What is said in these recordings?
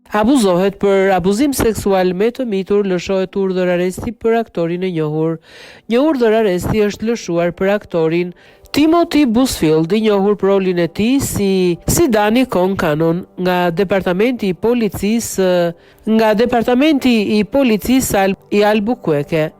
Abuzohet për abuzim seksual me të mitur, lëshohet urdhër arresti për aktorin e njohur. Një urdhër arresti është lëshuar për aktorin Timothy Busfield, i njohur për rolin e tij si Danny Concannon nga departamenti i policisë i Albuquerque,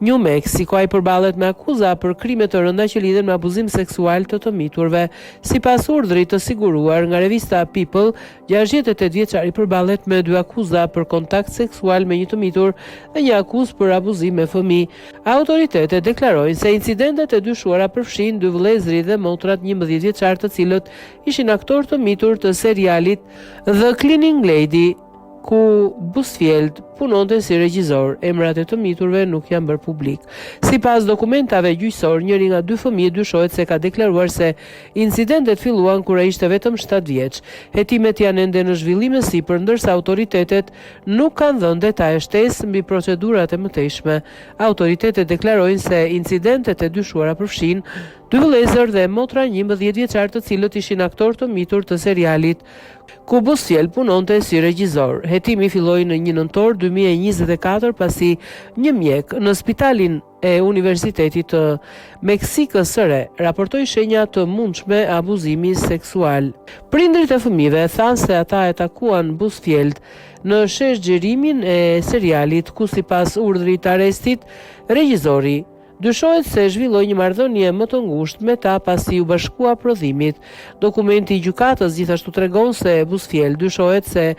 New Mexico. Ai përballet me akuza për krime të rënda që lidhen me abuzim seksual të miturve. Sipas urdhrit të siguruar nga revista People, 68 vjeçari përballet me 2 akuza për kontakt seksual me një të mitur dhe një akuzë për abuzim me fëmijë. Autoritetet deklarojnë se incidentet e dyshuara përfshin 2 vëllezëri dhe motrat 11 vjeçar, të cilët ishin aktorë të mitur të serialit The Cleaning Lady, ku Busfield punonte si regjisor. Emrat e të miturve nuk janë bërë publik. Sipas dokumentave gjyqësor, njëri nga 2 fëmijë dyshohet se ka deklaruar se incidentet filluan kur ai ishte vetëm 7 vjeç. Hetimet janë ende në zhvillim e sipër, ndërsa autoritetet nuk kanë dhënë detaje shtesë mbi procedurat e mëtejshme. Autoritetet deklarojnë se incidentet e dyshuara përfshin 2 vëllezër dhe motra 11 vjeçar, të cilët ishin aktorë të mitur të serialit ku Busfield punonte si regjisor. Hetimi filloi në 1 nëntor 2024 pasi një mjek në spitalin e Universitetit të Meksikës së Re raportoi shenja të mundshme abuzimi seksual. Prindërit e fëmijëve thanë se ata e takuan Busfield në sheshgjerimin e serialit, ku sipas urdhrit të arrestit, regjisori dyshohet se zhvilloi një marrëdhënie më të ngushtë me ta pasi u bashkua prodhimit. Dokumenti i gjykatës gjithashtu tregon se Busfield dyshohet se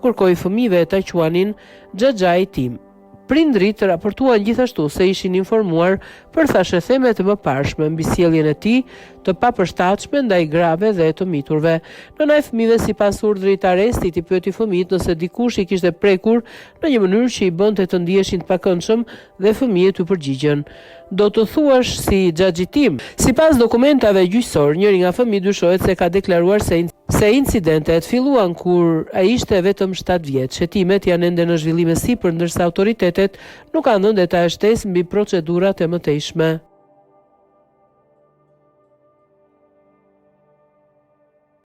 kërkoi fëmijëve ta quanin xhaxhai tim. Prindrit raportuan gjithashtu se ishin informuar për thashëtheme të mëparshme mbi sjelljen e tij të papërshtatshme ndaj grave dhe të miturve. Nëna e fëmijëve sipas urdhrit të arrestit i pyeti fëmijët nëse dikush i kishte prekur në një mënyrë që i bënte të ndiheshin të pakëndshëm dhe fëmijët u përgjigjen: "Do të thuash si xhaxhi tim?" Sipas dokumentave gjyqësor, njëri nga fëmijët dyshohet se ka deklaruar se incidentet filluan kur ai ishte vetëm 7 vjeç. Hetimet janë ende në zhvillim e sipër, ndërsa autoritetet nuk kanë dhënë detaje shtesë mbi procedurat e mëtejshme.